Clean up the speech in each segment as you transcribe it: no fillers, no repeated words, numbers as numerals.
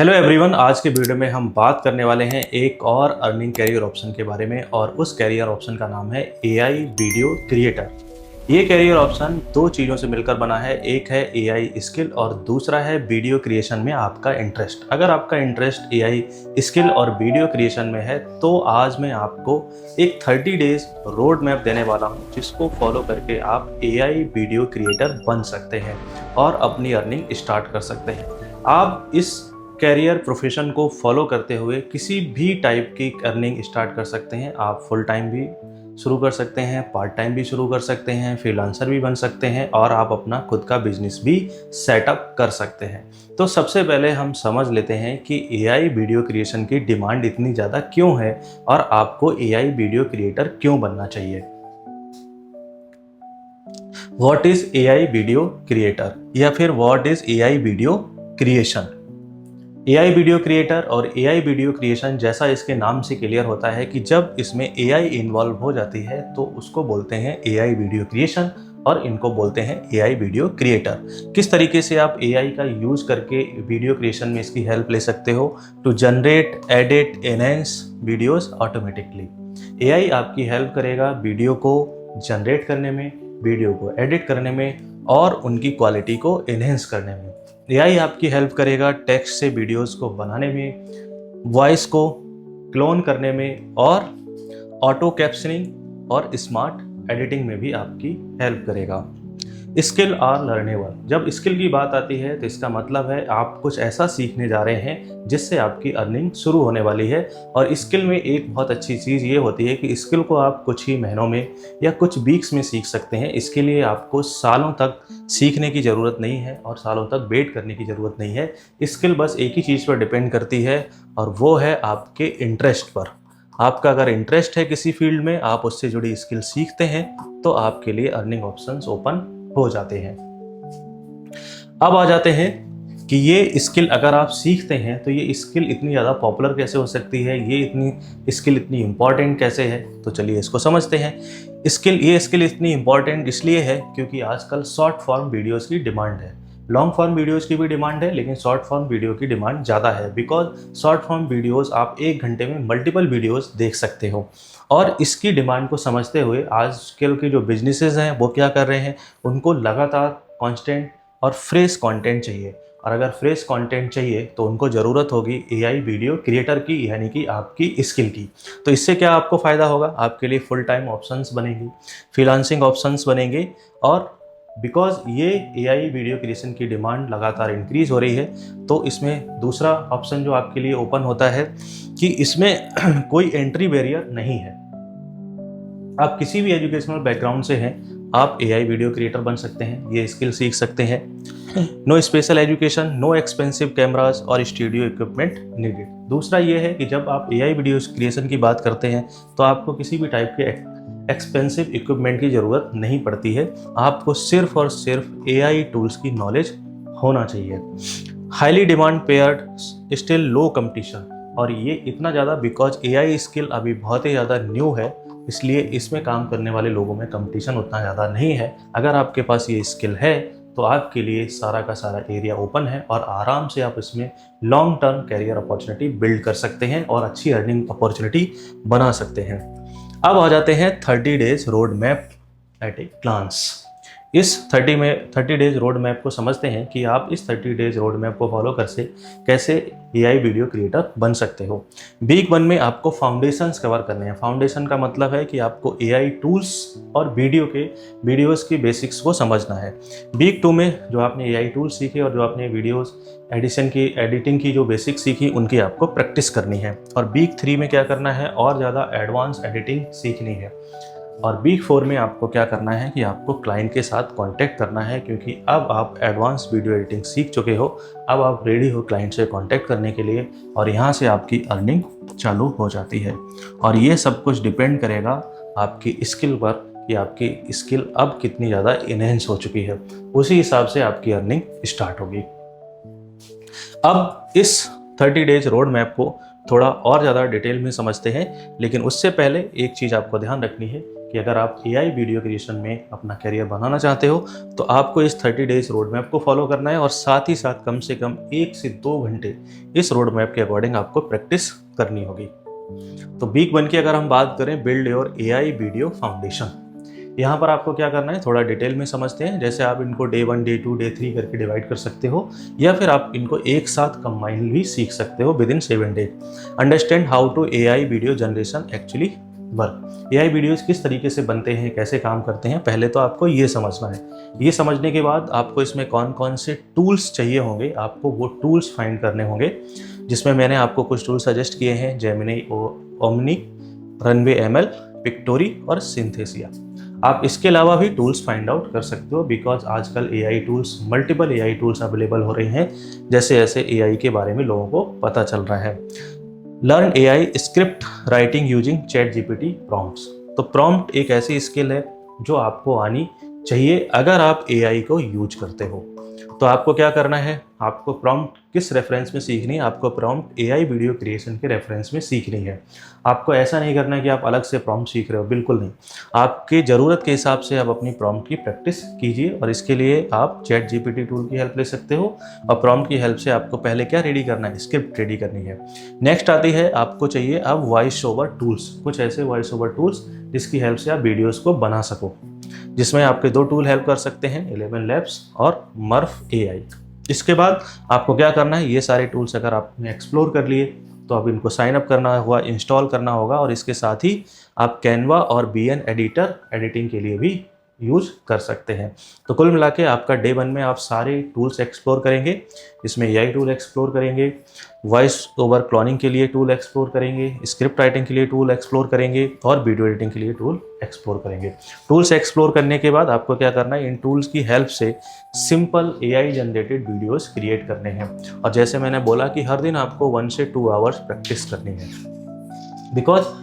Hello everyone, आज के video में हम बात करने वाले हैं एक और अर्निंग कैरियर ऑप्शन के बारे में और उस कैरियर ऑप्शन का नाम है एआई वीडियो क्रिएटर। ये कैरियर ऑप्शन दो चीज़ों से मिलकर बना है, एक है एआई स्किल और दूसरा है वीडियो क्रिएशन में आपका इंटरेस्ट। अगर आपका इंटरेस्ट एआई स्किल और वीडियो क्रिएशन में है तो आज मैं आपको एक 30 डेज रोड मैप देने वाला हूँ जिसको फॉलो करके आप एआई वीडियो क्रिएटर बन सकते हैं और अपनी अर्निंग स्टार्ट कर सकते हैं। आप इस कैरियर प्रोफेशन को फॉलो करते हुए किसी भी टाइप की अर्निंग स्टार्ट कर सकते हैं। आप फुल टाइम भी शुरू कर सकते हैं, पार्ट टाइम भी शुरू कर सकते हैं, फ्रीलांसर भी बन सकते हैं और आप अपना खुद का बिजनेस भी सेटअप कर सकते हैं। तो सबसे पहले हम समझ लेते हैं कि एआई वीडियो क्रिएशन की डिमांड इतनी ज़्यादा क्यों है और आपको एआई वीडियो क्रिएटर क्यों बनना चाहिए। What is AI video creator या फिर what is AI video creation. AI video creator और एआई वीडियो क्रिएशन जैसा इसके नाम से क्लियर होता है कि जब इसमें एआई इन्वॉल्व हो जाती है तो उसको बोलते हैं एआई वीडियो क्रिएशन और इनको बोलते हैं एआई वीडियो क्रिएटर। किस तरीके से आप एआई का यूज़ करके वीडियो क्रिएशन में इसकी हेल्प ले सकते हो to generate, edit, enhance videos automatically. AI आपकी हेल्प करेगा वीडियो को जनरेट करने में, वीडियो को एडिट करने में और उनकी क्वालिटी को एनहेंस करने में। एआई आपकी हेल्प करेगा टेक्स्ट से वीडियोस को बनाने में, वॉइस को क्लोन करने में और ऑटो कैप्शनिंग और स्मार्ट एडिटिंग में भी आपकी हेल्प करेगा। Skill are learnable. जब स्किल की बात आती है तो इसका मतलब है आप कुछ ऐसा सीखने जा रहे हैं जिससे आपकी अर्निंग शुरू होने वाली है। और स्किल में एक बहुत अच्छी चीज़ ये होती है कि स्किल को आप कुछ ही महीनों में या कुछ वीक्स में सीख सकते हैं। इसके लिए आपको सालों तक सीखने की ज़रूरत नहीं है और सालों तक वेट करने की ज़रूरत नहीं है। स्किल बस एक ही चीज़ पर डिपेंड करती है और वो है आपके इंटरेस्ट पर। आपका अगर इंटरेस्ट है किसी फील्ड में, आप उससे जुड़ी स्किल सीखते हैं तो आपके लिए अर्निंग ऑप्शंस ओपन हो जाते हैं। अब आ जाते हैं कि ये स्किल अगर आप सीखते हैं तो ये स्किल इतनी ज़्यादा पॉपुलर कैसे हो सकती है, ये स्किल इतनी इम्पॉर्टेंट कैसे है। तो चलिए इसको समझते हैं। ये स्किल इतनी इम्पॉर्टेंट इसलिए है क्योंकि आजकल शॉर्ट फॉर्म वीडियोस की डिमांड है। लॉन्ग फॉर्म वीडियोस की भी डिमांड है लेकिन शॉर्ट फॉर्म वीडियो की डिमांड ज़्यादा है बिकॉज शॉर्ट फॉर्म वीडियोस आप एक घंटे में मल्टीपल वीडियोस देख सकते हो। और इसकी डिमांड को समझते हुए आजकल के जो बिजनेसेस हैं वो क्या कर रहे हैं, उनको लगातार कांस्टेंट और फ्रेश कंटेंट चाहिए। और अगर फ्रेश कंटेंट चाहिए तो उनको ज़रूरत होगी एआई वीडियो क्रिएटर की, यानी कि आपकी स्किल की। तो इससे क्या आपको फ़ायदा होगा, आपके लिए फुल टाइम ऑप्शंस बनेंगे, फ्रीलांसिंग ऑप्शंस बनेंगे। और बिकॉज ये एआई वीडियो क्रिएशन की डिमांड लगातार इंक्रीज हो रही है तो इसमें दूसरा ऑप्शन जो आपके लिए ओपन होता है कि इसमें कोई एंट्री बैरियर नहीं है। आप किसी भी एजुकेशनल बैकग्राउंड से हैं, आप एआई वीडियो क्रिएटर बन सकते हैं, ये स्किल सीख सकते हैं। No special education, no expensive cameras और स्टूडियो इक्विपमेंट नीडेड। दूसरा ये है कि जब आप एआई वीडियो क्रिएशन की बात करते हैं तो आपको किसी भी टाइप के एक्सपेंसिव इक्विपमेंट की ज़रूरत नहीं पड़ती है। आपको सिर्फ और सिर्फ एआई टूल्स की नॉलेज होना चाहिए। हाईली डिमांड पेयर्ड, स्टिल लो कंपटीशन। और ये इतना ज़्यादा बिकॉज एआई स्किल अभी बहुत ही ज़्यादा न्यू है, इसलिए इसमें काम करने वाले लोगों में कंपटीशन उतना ज़्यादा नहीं है। अगर आपके पास ये स्किल है तो आपके लिए सारा का सारा एरिया ओपन है और आराम से आप इसमें long term career opportunity build कर सकते हैं और अच्छी अर्निंग अपॉर्चुनिटी बना सकते हैं। अब आ जाते हैं 30 days road map at a glance. इस 30 डेज रोड मैप को समझते हैं कि आप इस 30 डेज रोड मैप को फॉलो कैसे एआई वीडियो क्रिएटर बन सकते हो। वीक 1 में आपको फाउंडेशंस कवर करने हैं। फाउंडेशन का मतलब है कि आपको एआई टूल्स और वीडियोस की बेसिक्स को समझना है। वीक 2 में जो आपने एआई टूल्स सीखे और जो आपने वीडियोस एडिटिंग की जो बेसिक्स सीखी उनकी आपको प्रैक्टिस करनी है। और वीक 3 में क्या करना है, और ज़्यादा एडवांस एडिटिंग सीखनी है। और वीक 4 में आपको क्या करना है कि आपको क्लाइंट के साथ कांटेक्ट करना है, क्योंकि अब आप एडवांस वीडियो एडिटिंग सीख चुके हो, अब आप रेडी हो क्लाइंट से कांटेक्ट करने के लिए और यहाँ से आपकी अर्निंग चालू हो जाती है। और ये सब कुछ डिपेंड करेगा आपकी स्किल पर कि आपकी स्किल अब कितनी ज़्यादा इनहेंस हो चुकी है, उसी हिसाब से आपकी अर्निंग स्टार्ट होगी। अब इस 30 डेज रोड मैप को थोड़ा और ज़्यादा डिटेल में समझते हैं, लेकिन उससे पहले एक चीज़ आपको ध्यान रखनी है कि अगर आप AI वीडियो क्रिएशन में अपना करियर बनाना चाहते हो तो आपको इस 30 डेज रोड मैप को फॉलो करना है और साथ ही साथ कम से कम 1 से 2 घंटे इस रोड मैप के अकॉर्डिंग आपको प्रैक्टिस करनी होगी। तो वीक 1 की अगर हम बात करें, build your AI video foundation, यहाँ पर आपको क्या करना है थोड़ा डिटेल में समझते हैं। जैसे आप इनको डे 1, डे 2, डे 3 करके डिवाइड कर सकते हो या फिर आप इनको एक साथ कंबाइन भी सीख सकते हो within 7 days. Understand how to AI video generation actually work. AI videos किस तरीके से बनते हैं, कैसे काम करते हैं, पहले तो आपको ये समझना है। ये समझने के बाद आपको इसमें कौन कौन से टूल्स चाहिए होंगे, आपको वो टूल्स फाइंड करने होंगे, जिसमें मैंने आपको कुछ टूल सजेस्ट किए हैं, Gemini, omni, runway ML, Pictory और सिंथेसिया। आप इसके अलावा भी टूल्स फाइंड आउट कर सकते हो बिकॉज आजकल AI tools, multiple AI tools available हो रही हैं जैसे जैसे AI के बारे में लोगों को पता चल रहा है। Learn AI script writing using ChatGPT prompts. तो प्रॉम्प्ट एक ऐसी स्किल है जो आपको आनी चाहिए अगर आप AI को यूज करते हो। तो आपको क्या करना है, आपको प्रॉम्प्ट किस रेफरेंस में सीखनी है, आपको प्रॉम्प्ट AI वीडियो क्रिएशन के रेफरेंस में सीखनी है। आपको ऐसा नहीं करना है कि आप अलग से प्रॉम्प्ट सीख रहे हो, बिल्कुल नहीं। आपकी ज़रूरत के हिसाब से आप अपनी प्रॉम्प्ट की प्रैक्टिस कीजिए और इसके लिए आप ChatGPT टूल की हेल्प ले सकते हो। और प्रॉम्प्ट की हेल्प से आपको पहले क्या रेडी करना है, स्क्रिप्ट रेडी करनी है। नेक्स्ट आती है, आपको चाहिए अब वॉइस ओवर टूल्स, कुछ ऐसे वॉइस ओवर टूल्स जिसकी हेल्प से आप वीडियोज़ को बना सको, जिसमें आपके 2 टूल हेल्प कर सकते हैं, 11 Labs और मर्फ AI। इसके बाद आपको क्या करना है, ये सारे टूल्स अगर आपने एक्सप्लोर कर लिए तो अब इनको साइन अप करना होगा, इंस्टॉल करना होगा और इसके साथ ही आप कैनवा और BN एडिटर एडिटिंग के लिए भी यूज कर सकते हैं। तो कुल मिला के आपका डे 1 में आप सारे टूल्स एक्सप्लोर करेंगे। इसमें AI टूल एक्सप्लोर करेंगे, वॉइस ओवर क्लोनिंग के लिए टूल एक्सप्लोर करेंगे, स्क्रिप्ट राइटिंग के लिए टूल एक्सप्लोर करेंगे और वीडियो एडिटिंग के लिए टूल एक्सप्लोर करेंगे। टूल्स एक्सप्लोर करने के बाद आपको क्या करना है, इन टूल्स की हेल्प से simple AI generated videos create करने हैं। और जैसे मैंने बोला कि हर दिन आपको 1 से 2 आवर्स प्रैक्टिस करनी है बिकॉज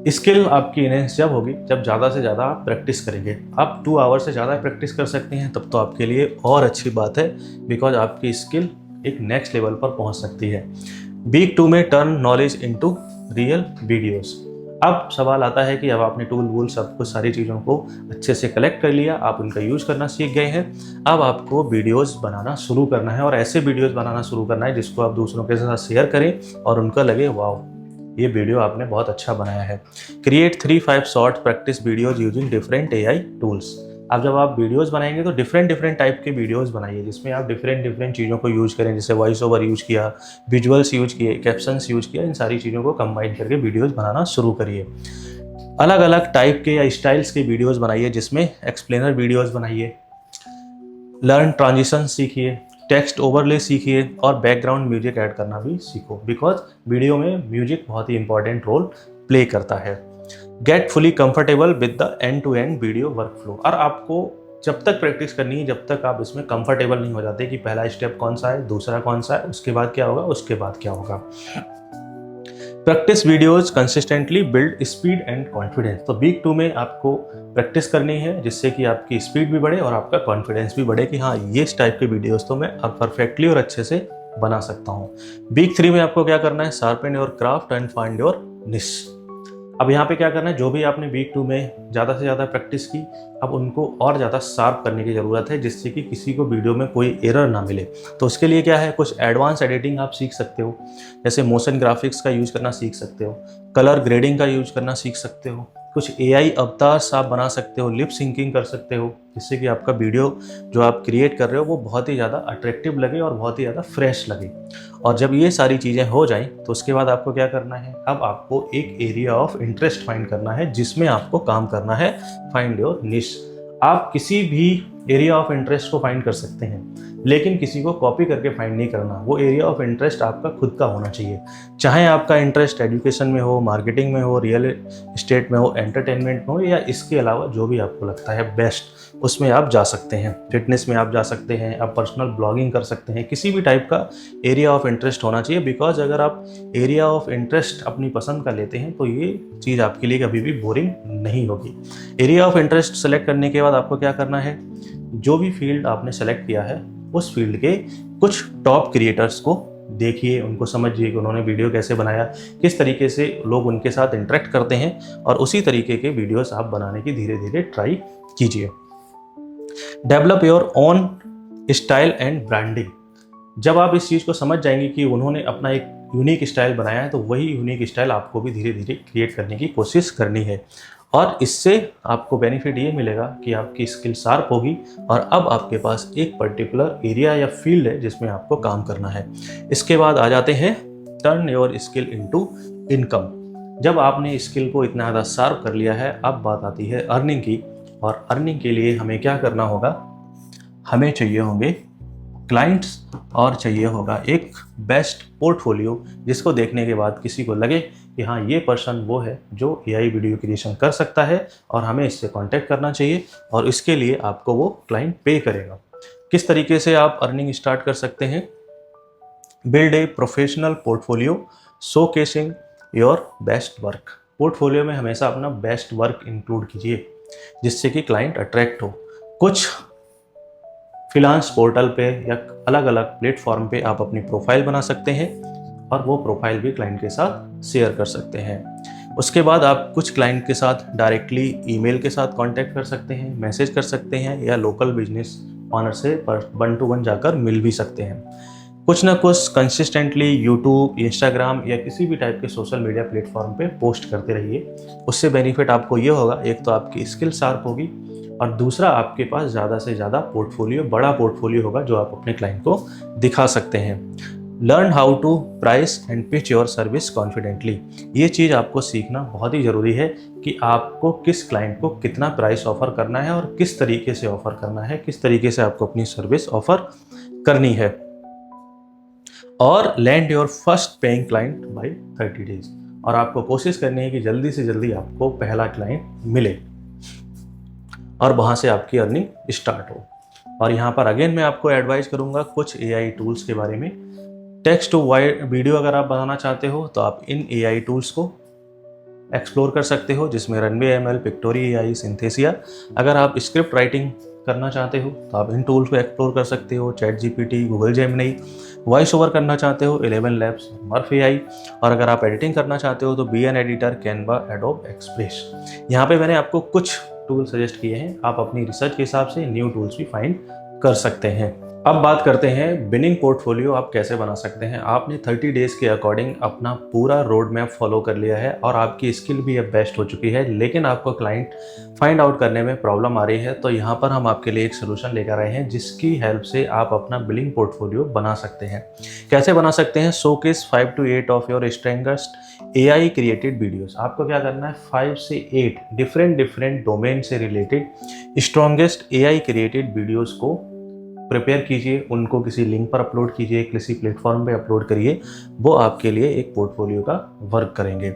स्किल आपकी इनहेंस जब होगी जब ज़्यादा से ज़्यादा आप प्रैक्टिस करेंगे। आप 2 आवर से ज़्यादा प्रैक्टिस कर सकते हैं तब तो आपके लिए और अच्छी बात है बिकॉज आपकी स्किल एक नेक्स्ट लेवल पर पहुंच सकती है। वीक 2 में turn knowledge into real videos. अब सवाल आता है कि अब आपने टूल वूल सब कुछ सारी चीज़ों को अच्छे से कलेक्ट कर लिया, आप उनका यूज़ करना सीख गए हैं, अब आपको वीडियोस बनाना शुरू करना है और ऐसे वीडियोस बनाना शुरू करना है जिसको आप दूसरों के साथ शेयर करें और उनका लगे वाओ ये वीडियो आपने बहुत अच्छा बनाया है। Create 3-5 short practice videos using different AI tools. अब जब आप वीडियोस बनाएंगे तो डिफरेंट टाइप के वीडियोस बनाइए जिसमें आप डिफरेंट चीज़ों को यूज़ करें, जैसे वॉइस ओवर यूज़ किया, विजुअल्स यूज़ किए, कैप्शंस यूज़ किया, इन सारी चीज़ों को कंबाइन करके वीडियोस बनाना शुरू करिए। अलग अलग टाइप के या स्टाइल्स के वीडियोस बनाइए जिसमें एक्सप्लेनर वीडियोस बनाइए, लर्न ट्रांजिशन सीखिए, टेक्स्ट ओवरले सीखिए और बैकग्राउंड म्यूजिक ऐड करना भी सीखो बिकॉज वीडियो में म्यूजिक बहुत ही इंपॉर्टेंट रोल प्ले करता है। Get fully comfortable with the end to end video workflow. और आपको जब तक प्रैक्टिस करनी है जब तक आप इसमें कंफर्टेबल नहीं हो जाते कि पहला स्टेप कौन सा है, दूसरा कौन सा है, उसके बाद क्या होगा, उसके बाद क्या होगा। Practice videos consistently build speed and confidence. तो वीक 2 में आपको प्रैक्टिस करनी है जिससे कि आपकी स्पीड भी बढ़े और आपका कॉन्फिडेंस भी बढ़े कि हाँ ये इस टाइप के वीडियोस तो मैं अब परफेक्टली और अच्छे से बना सकता हूँ। वीक 3 में आपको क्या करना है, sharpen your craft and find your निश। अब यहाँ पे क्या करना है, जो भी आपने वीक 2 में ज़्यादा से ज़्यादा प्रैक्टिस की अब उनको और ज़्यादा शार्प करने की ज़रूरत है जिससे कि किसी को वीडियो में कोई एरर ना मिले। तो उसके लिए क्या है, कुछ एडवांस एडिटिंग आप सीख सकते हो, जैसे मोशन ग्राफिक्स का यूज़ करना सीख सकते हो, कलर ग्रेडिंग का यूज़ करना सीख सकते हो, कुछ AI अवतार्स आप बना सकते हो, लिप सिंकिंग कर सकते हो जिससे कि आपका वीडियो जो आप क्रिएट कर रहे हो वो बहुत ही ज़्यादा अट्रैक्टिव लगे और बहुत ही ज़्यादा फ्रेश लगे। और जब ये सारी चीज़ें हो जाएं तो उसके बाद आपको क्या करना है, अब आपको एक एरिया ऑफ इंटरेस्ट फाइंड करना है जिसमें आपको काम करना है। फाइंड योर निश। आप किसी भी एरिया ऑफ इंटरेस्ट को फाइंड कर सकते हैं लेकिन किसी को कॉपी करके फाइंड नहीं करना। वो एरिया ऑफ इंटरेस्ट आपका खुद का होना चाहिए, चाहे आपका इंटरेस्ट एजुकेशन में हो, मार्केटिंग में हो, रियल एस्टेट में हो, एंटरटेनमेंट में हो या इसके अलावा जो भी आपको लगता है बेस्ट उसमें आप जा सकते हैं। फिटनेस में आप जा सकते हैं, आप पर्सनल ब्लॉगिंग कर सकते हैं, किसी भी टाइप का एरिया ऑफ इंटरेस्ट होना चाहिए बिकॉज अगर आप एरिया ऑफ इंटरेस्ट अपनी पसंद का लेते हैं तो ये चीज़ आपके लिए कभी भी बोरिंग नहीं होगी। एरिया ऑफ इंटरेस्ट सेलेक्ट करने के बाद आपको क्या करना है, जो भी फील्ड आपने सेलेक्ट किया है उस फील्ड के कुछ टॉप क्रिएटर्स को देखिए, उनको समझिए कि उन्होंने वीडियो कैसे बनाया, किस तरीके से लोग उनके साथ इंटरेक्ट करते हैं, और उसी तरीके के वीडियोस आप बनाने की धीरे धीरे ट्राई कीजिए। Develop your own style and branding. जब आप इस चीज़ को समझ जाएंगे कि उन्होंने अपना एक यूनिक स्टाइल बनाया है, तो वही यूनिक स्टाइल आपको भी धीरे धीरे क्रिएट करने की कोशिश करनी है। और इससे आपको बेनिफिट ये मिलेगा कि आपकी स्किल शार्प होगी और अब आपके पास एक पर्टिकुलर एरिया या फील्ड है जिसमें आपको काम करना है। इसके बाद आ जाते हैं turn your skill into income. जब आपने स्किल को इतना ज़्यादा शार्प कर लिया है, अब बात आती है अर्निंग की। और अर्निंग के लिए हमें क्या करना होगा, हमें चाहिए होंगे क्लाइंट्स और चाहिए होगा एक बेस्ट पोर्टफोलियो, जिसको देखने के बाद किसी को लगे कि हाँ, ये पर्सन वो है जो एआई वीडियो क्रिएशन कर सकता है और हमें इससे कांटेक्ट करना चाहिए, और इसके लिए आपको वो क्लाइंट पे करेगा। किस तरीके से आप अर्निंग स्टार्ट कर सकते हैं? Build a professional portfolio showcasing your best work. Portfolio में हमेशा अपना बेस्ट वर्क इंक्लूड कीजिए, जिससे कि क्लाइंट अट्रैक्ट हो। कुछ फ्रीलांस पोर्टल पे या अलग अलग प्लेटफॉर्म पे आप अपनी प्रोफाइल बना सकते हैं और वो प्रोफाइल भी क्लाइंट के साथ शेयर कर सकते हैं। उसके बाद आप कुछ क्लाइंट के साथ डायरेक्टली ईमेल के साथ कांटेक्ट कर सकते हैं, मैसेज कर सकते हैं, या लोकल बिजनेस ऑनर से 1 to 1 जाकर मिल भी सकते हैं। कुछ ना कुछ कंसिस्टेंटली यूट्यूब, इंस्टाग्राम या किसी भी टाइप के सोशल मीडिया प्लेटफॉर्म पे पोस्ट करते रहिए। उससे बेनिफिट आपको ये होगा, एक तो आपकी स्किल शार्प होगी और दूसरा आपके पास ज़्यादा से ज़्यादा पोर्टफोलियो, बड़ा पोर्टफोलियो होगा जो आप अपने क्लाइंट को दिखा सकते हैं। Learn how to price and pitch your service confidently. ये चीज़ आपको सीखना बहुत ही ज़रूरी है कि आपको किस क्लाइंट को कितना प्राइस ऑफर करना है और किस तरीके से ऑफर करना है, किस तरीके से आपको अपनी सर्विस ऑफर करनी है। और land your first paying client by 30 days. और आपको कोशिश करनी है कि जल्दी से जल्दी आपको पहला क्लाइंट मिले और वहाँ से आपकी अर्निंग स्टार्ट हो। और यहाँ पर अगेन मैं आपको एडवाइस करूँगा कुछ एआई टूल्स के बारे में। टेक्स्ट टू वीडियो अगर आप बनाना चाहते हो तो आप इन एआई टूल्स को एक्सप्लोर कर सकते हो, जिसमें Runway ML, Pictory AI, Synthesia. अगर आप स्क्रिप्ट राइटिंग करना चाहते हो तो आप इन टूल्स को एक्सप्लोर कर सकते हो, chat GPT, Google Gemini. Voice over करना चाहते हो, 11 लैब्स, मर्फ एआई। और अगर आप एडिटिंग करना चाहते हो तो VN editor, Canva, Adobe Express. यहाँ पे मैंने आपको कुछ टूल सजेस्ट किए हैं, आप अपनी रिसर्च के हिसाब से न्यू टूल्स भी फाइंड कर सकते हैं। अब बात करते हैं बिनिंग पोर्टफोलियो आप कैसे बना सकते हैं। आपने 30 डेज के अकॉर्डिंग अपना पूरा रोड मैप फॉलो कर लिया है और आपकी स्किल भी अब बेस्ट हो चुकी है, लेकिन आपको क्लाइंट फाइंड आउट करने में प्रॉब्लम आ रही है। तो यहाँ पर हम आपके लिए एक सोल्यूशन लेकर आए हैं, जिसकी हेल्प से आप अपना बिलिंग पोर्टफोलियो बना सकते हैं। कैसे बना सकते हैं? Showcase 5 to 8 of your strongest AI created videos. आपको क्या करना है, 5 से 8 डिफरेंट डोमेन से related strongest AI created videos को प्रिपेयर कीजिए, उनको किसी लिंक पर अपलोड कीजिए, किसी प्लेटफॉर्म पे अपलोड करिए। वो आपके लिए एक पोर्टफोलियो का वर्क करेंगे।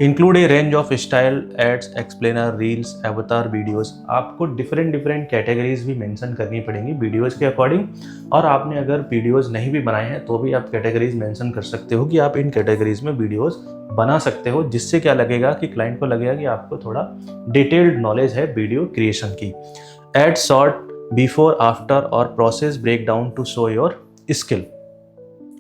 Include a range of style, ads, explainer, reels, avatar videos. आपको डिफरेंट कैटेगरीज भी मेंशन करनी पड़ेंगी वीडियोस के अकॉर्डिंग। और आपने अगर वीडियोस नहीं भी बनाए हैं तो भी आप कैटेगरीज मेंशन कर सकते हो कि आप इन कैटेगरीज में वीडियोस बना सकते हो, जिससे क्या लगेगा कि क्लाइंट को लगेगा कि आपको थोड़ा डिटेल्ड नॉलेज है वीडियो क्रिएशन की। एड शॉर्ट बिफोर, आफ्टर और process break down to show your skill.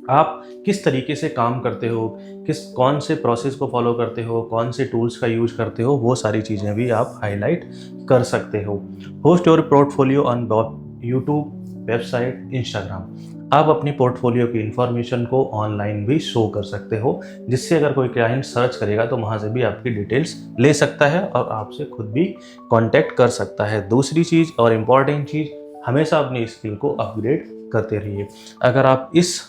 आप किस तरीके से काम करते हो, कौन से प्रोसेस को फॉलो करते हो, कौन से टूल्स का यूज करते हो, वो सारी चीज़ें भी आप हाईलाइट कर सकते हो। Host your portfolio on YouTube, website, Instagram. आप अपनी पोर्टफोलियो की इंफॉर्मेशन को ऑनलाइन भी शो कर सकते हो, जिससे अगर कोई क्लाइंट सर्च करेगा तो वहाँ से भी आपकी डिटेल्स ले सकता है और आपसे खुद भी कांटेक्ट कर सकता है। दूसरी चीज़ और इम्पॉर्टेंट चीज़, हमेशा अपनी स्किल को अपग्रेड करते रहिए। अगर आप इस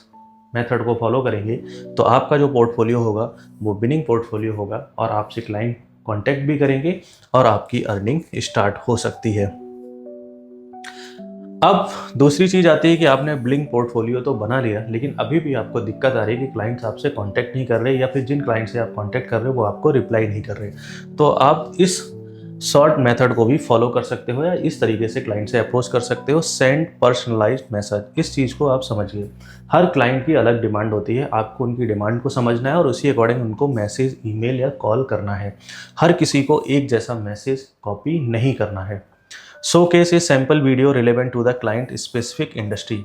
मेथड को फॉलो करेंगे तो आपका जो पोर्टफोलियो होगा वो विनिंग पोर्टफोलियो होगा और आपसे क्लाइंट कांटेक्ट भी करेंगे और आपकी अर्निंग स्टार्ट हो सकती है। अब दूसरी चीज़ आती है कि आपने बिलिंग पोर्टफोलियो तो बना लिया, लेकिन अभी भी आपको दिक्कत आ रही है कि क्लाइंट्स आपसे कांटेक्ट नहीं कर रहे, या फिर जिन क्लाइंट से आप कांटेक्ट कर रहे हो वो आपको रिप्लाई नहीं कर रहे। तो आप इस शॉर्ट मेथड को भी फॉलो कर सकते हो या इस तरीके से क्लाइंट से अप्रोच कर सकते हो। Send personalised message. इस चीज़ को आप समझिए, हर क्लाइंट की अलग डिमांड होती है, आपको उनकी डिमांड को समझना है और उसी अकॉर्डिंग उनको मैसेज, ईमेल या कॉल करना है। हर किसी को एक जैसा मैसेज कॉपी नहीं करना है। Showcase a sample video relevant to the client specific industry.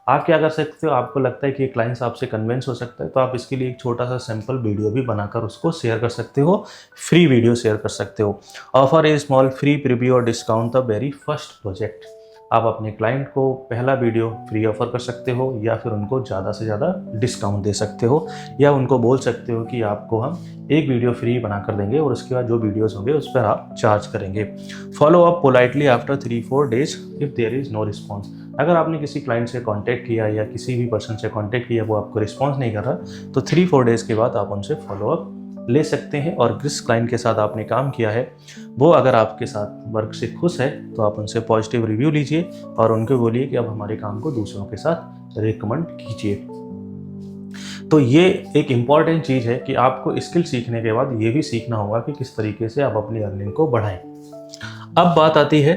आप क्या कर सकते हो, आपको लगता है कि ये क्लाइंट्स आपसे कन्विंस हो सकता है तो आप इसके लिए एक छोटा सा सैम्पल वीडियो भी बनाकर उसको शेयर कर सकते हो, फ्री वीडियो शेयर कर सकते हो। ऑफर ए स्मॉल फ्री प्रीव्यू और discount the very first project. आप अपने क्लाइंट को पहला वीडियो फ्री ऑफर कर सकते हो या फिर उनको ज़्यादा से ज़्यादा डिस्काउंट दे सकते हो, या उनको बोल सकते हो कि आपको हम एक वीडियो फ्री बना कर देंगे और उसके बाद जो वीडियोस होंगे उस पर आप चार्ज करेंगे। Follow up politely after 3-4 days if there is no response. अगर आपने किसी क्लाइंट से कांटेक्ट किया या किसी भी पर्सन से कांटेक्ट किया, वो आपको रिस्पॉन्स नहीं कर रहा, तो 3-4 डेज़ के बाद आप उनसे फॉलो अप ले सकते हैं। और जिस क्लाइंट के साथ आपने काम किया है वो अगर आपके साथ वर्क से खुश है तो आप उनसे पॉजिटिव रिव्यू लीजिए और उनको बोलिए कि अब हमारे काम को दूसरों के साथ रिकमेंड कीजिए। तो ये एक इम्पॉर्टेंट चीज़ है कि आपको स्किल सीखने के बाद ये भी सीखना होगा कि किस तरीके से आप अपनी अर्निंग को बढ़ाएं। अब बात आती है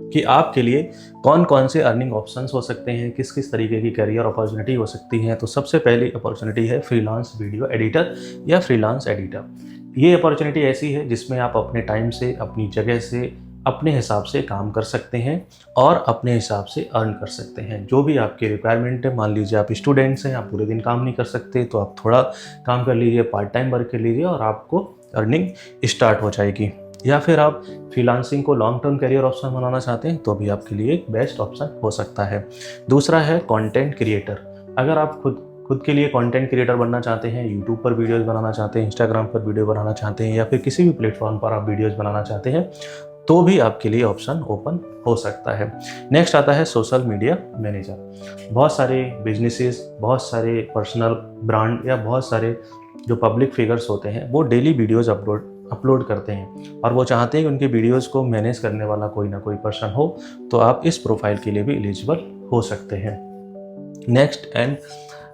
कि आपके लिए कौन कौन से अर्निंग ऑप्शंस हो सकते हैं, किस किस तरीके की करियर अपॉर्चुनिटी हो सकती हैं। तो सबसे पहली अपॉर्चुनिटी है फ्रीलांस वीडियो एडिटर या फ्रीलांस एडिटर। ये अपॉर्चुनिटी ऐसी है जिसमें आप अपने टाइम से, अपनी जगह से, अपने हिसाब से काम कर सकते हैं और अपने हिसाब से अर्न कर सकते हैं। जो भी आपकी रिक्वायरमेंट है, मान लीजिए आप स्टूडेंट्स हैं, आप पूरे दिन काम नहीं कर सकते तो आप थोड़ा काम कर लीजिए, पार्ट टाइम वर्क कर लीजिए और आपको अर्निंग स्टार्ट हो जाएगी। या फिर आप फ्रीलांसिंग को लॉन्ग टर्म करियर ऑप्शन बनाना चाहते हैं तो भी आपके लिए एक बेस्ट ऑप्शन हो सकता है। दूसरा है कंटेंट क्रिएटर। अगर आप खुद के लिए कंटेंट क्रिएटर बनना चाहते हैं, यूट्यूब पर वीडियोस बनाना चाहते हैं, इंस्टाग्राम पर वीडियो बनाना चाहते हैं या फिर किसी भी प्लेटफॉर्म पर आप वीडियोस बनाना चाहते हैं तो भी आपके लिए ऑप्शन ओपन हो सकता है। नेक्स्ट आता है सोशल मीडिया मैनेजर। बहुत सारे बिजनेसेस, बहुत सारे पर्सनल ब्रांड या बहुत सारे जो पब्लिक फिगर्स होते हैं वो डेली वीडियोस अपलोड करते हैं और वो चाहते हैं कि उनके वीडियोस को मैनेज करने वाला कोई ना कोई पर्सन हो, तो आप इस प्रोफाइल के लिए भी एलिजिबल हो सकते हैं। Next and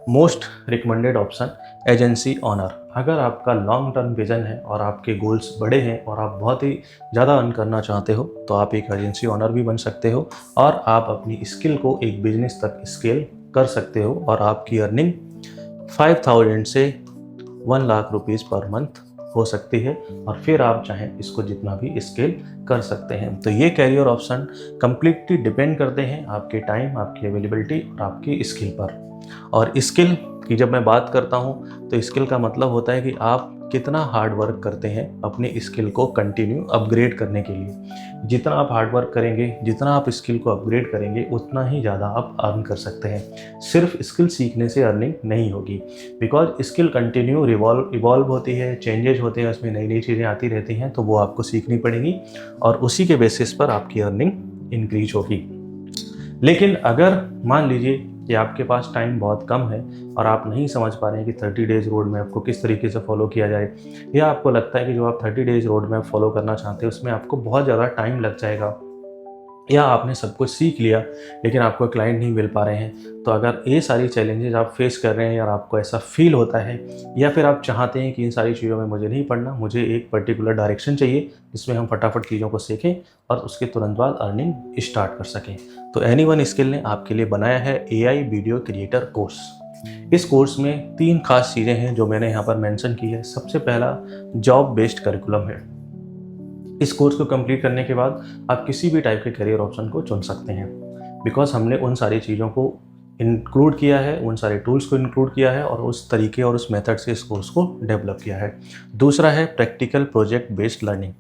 most recommended option agency owner. अगर आपका लॉन्ग टर्म विजन है और आपके गोल्स बड़े हैं और आप बहुत ही ज़्यादा अर्न करना चाहते हो तो आप एक एजेंसी ऑनर भी बन सकते हो और आप अपनी स्किल को एक बिजनेस तक स्केल कर सकते हो और आपकी अर्निंग 5,000 से 1 लाख रुपीज़ पर मंथ हो सकती है और फिर आप चाहें इसको जितना भी स्केल कर सकते हैं। तो ये कैरियर ऑप्शन कंप्लीटली डिपेंड करते हैं आपके टाइम, आपकी अवेलेबिलिटी और आपकी स्किल पर। और स्किल की जब मैं बात करता हूँ तो स्किल का मतलब होता है कि आप कितना हार्ड वर्क करते हैं अपने स्किल को कंटिन्यू अपग्रेड करने के लिए। जितना आप हार्ड वर्क करेंगे, जितना आप स्किल को अपग्रेड करेंगे, उतना ही ज़्यादा आप अर्न कर सकते हैं। सिर्फ स्किल सीखने से अर्निंग नहीं होगी, बिकॉज स्किल कंटिन्यू इवॉल्व होती है, चेंजेज होते हैं, उसमें नई नई चीज़ें आती रहती हैं, तो वो आपको सीखनी पड़ेगी और उसी के बेसिस पर आपकी अर्निंग इंक्रीज होगी। लेकिन अगर मान लीजिए कि आपके पास टाइम बहुत कम है और आप नहीं समझ पा रहे हैं कि 30 डेज़ रोड मैप को किस तरीके से फॉलो किया जाए, या आपको लगता है कि जो आप 30 डेज़ रोड मैप फॉलो करना चाहते हैं उसमें आपको बहुत ज़्यादा टाइम लग जाएगा, या आपने सब कुछ सीख लिया लेकिन आपको क्लाइंट नहीं मिल पा रहे हैं, तो अगर ये सारी चैलेंजेस आप फेस कर रहे हैं या आपको ऐसा फील होता है या फिर आप चाहते हैं कि इन सारी चीज़ों में मुझे नहीं पढ़ना, मुझे एक पर्टिकुलर डायरेक्शन चाहिए जिसमें हम फटाफट चीज़ों को सीखें और उसके तुरंत बाद अर्निंग स्टार्ट कर सकें, तो एनीवन स्किल ने आपके लिए बनाया है AI वीडियो क्रिएटर कोर्स। इस कोर्स में 3 खास चीज़ें हैं जो मैंने यहाँ पर मेंशन की है। सबसे पहला जॉब बेस्ड करिकुलम है। इस कोर्स को कंप्लीट करने के बाद आप किसी भी टाइप के करियर ऑप्शन को चुन सकते हैं, बिकॉज हमने उन सारी चीज़ों को इंक्लूड किया है, उन सारे टूल्स को इंक्लूड किया है और उस तरीके और उस मेथड से इस कोर्स को डेवलप किया है। दूसरा है प्रैक्टिकल प्रोजेक्ट बेस्ड लर्निंग।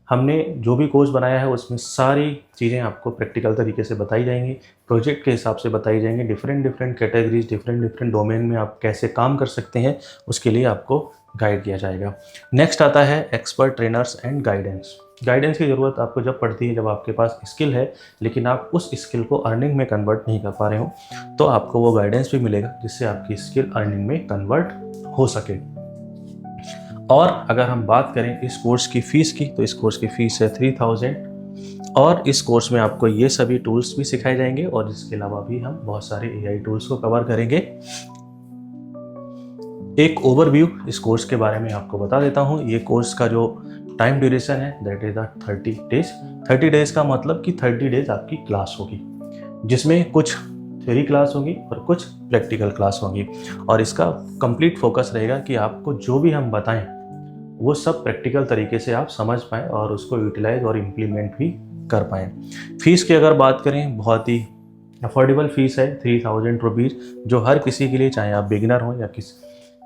हमने जो भी कोर्स बनाया है उसमें सारी चीज़ें आपको प्रैक्टिकल तरीके से बताई जाएंगी, प्रोजेक्ट के हिसाब से बताई जाएंगी, डिफरेंट कैटेगरीज, डिफरेंट डोमेन में आप कैसे काम कर सकते हैं उसके लिए आपको गाइड किया जाएगा। नेक्स्ट आता है expert trainers and guidance. Guidance की ज़रूरत आपको जब पड़ती है जब आपके पास स्किल है लेकिन आप उस स्किल को अर्निंग में कन्वर्ट नहीं कर पा रहे हो, तो आपको वो गाइडेंस भी मिलेगा जिससे आपकी स्किल अर्निंग में कन्वर्ट हो सके। और अगर हम बात करें इस कोर्स की फ़ीस की, तो इस कोर्स की फ़ीस है 3,000 और इस कोर्स में आपको ये सभी टूल्स भी सिखाए जाएंगे और इसके अलावा भी हम बहुत सारे AI टूल्स को कवर करेंगे। एक ओवरव्यू इस कोर्स के बारे में आपको बता देता हूँ। ये कोर्स का जो टाइम ड्यूरेशन है दैट इज़ 30 डेज। 30 डेज़ का मतलब कि 30 डेज़ आपकी क्लास होगी जिसमें कुछ थ्योरी क्लास होगी और कुछ प्रैक्टिकल क्लास होगी और इसका कंप्लीट फोकस रहेगा कि आपको जो भी हम बताएं वो सब प्रैक्टिकल तरीके से आप समझ पाएँ और उसको यूटिलाइज और इम्प्लीमेंट भी कर पाएँ। फीस की अगर बात करें, बहुत ही अफोर्डेबल फ़ीस है 3000 रुपीज़, जो हर किसी के लिए, चाहे आप बिगिनर हो या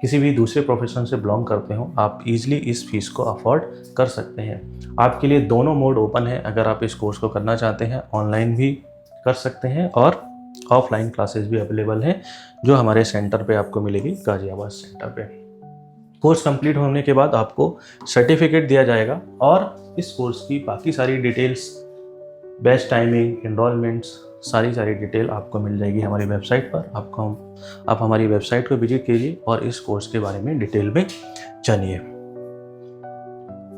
किसी भी दूसरे प्रोफेशन से बिलोंग करते हो, आप इजीली इस फीस को अफोर्ड कर सकते हैं। आपके लिए दोनों मोड ओपन है। अगर आप इस कोर्स को करना चाहते हैं, ऑनलाइन भी कर सकते हैं और ऑफलाइन क्लासेस भी अवेलेबल हैं, जो हमारे सेंटर पे आपको मिलेगी, गाजियाबाद सेंटर पे। कोर्स कंप्लीट होने के बाद आपको सर्टिफिकेट दिया जाएगा और इस कोर्स की बाकी सारी डिटेल्स, बेस्ट टाइमिंग, इनरोलमेंट्स, सारी डिटेल आपको मिल जाएगी हमारी वेबसाइट पर। आप हमारी वेबसाइट को विजिट कीजिए और इस कोर्स के बारे में डिटेल में जानिए।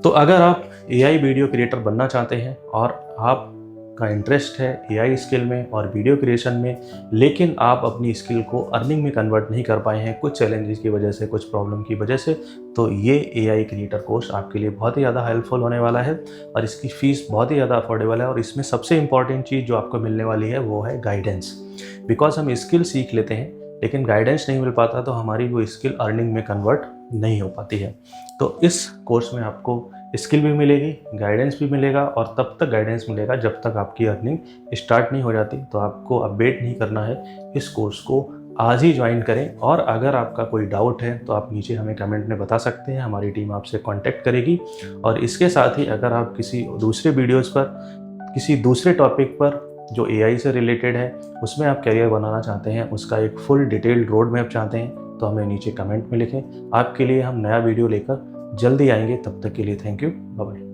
तो अगर आप एआई वीडियो क्रिएटर बनना चाहते हैं और आपका इंटरेस्ट है एआई स्किल में और वीडियो क्रिएशन में, लेकिन आप अपनी स्किल को अर्निंग में कन्वर्ट नहीं कर पाए हैं कुछ चैलेंजेस की वजह से, कुछ प्रॉब्लम की वजह से, तो ये एआई क्रिएटर कोर्स आपके लिए बहुत ही ज़्यादा हेल्पफुल होने वाला है और इसकी फ़ीस बहुत ही ज़्यादा अफोर्डेबल है। और इसमें सबसे इम्पॉर्टेंट चीज़ जो आपको मिलने वाली है वो है गाइडेंस। बिकॉज हम स्किल सीख लेते हैं लेकिन गाइडेंस नहीं मिल पाता, तो हमारी वो स्किल अर्निंग में कन्वर्ट नहीं हो पाती है। तो इस कोर्स में आपको स्किल भी मिलेगी, गाइडेंस भी मिलेगा और तब तक गाइडेंस मिलेगा जब तक आपकी अर्निंग स्टार्ट नहीं हो जाती। तो आपको अब वेट नहीं करना है, इस कोर्स को आज ही ज्वाइन करें। और अगर आपका कोई डाउट है तो आप नीचे हमें कमेंट में बता सकते हैं, हमारी टीम आपसे कांटेक्ट करेगी। और इसके साथ ही अगर आप किसी दूसरे वीडियोज़ पर, किसी दूसरे टॉपिक पर जो एआई से रिलेटेड है, उसमें आप करियर बनाना चाहते हैं, उसका एक फुल डिटेल्ड रोड मैप चाहते हैं, तो हमें नीचे कमेंट में लिखें। आपके लिए हम नया वीडियो लेकर जल्दी आएंगे। तब तक के लिए थैंक यू, बाय बाय।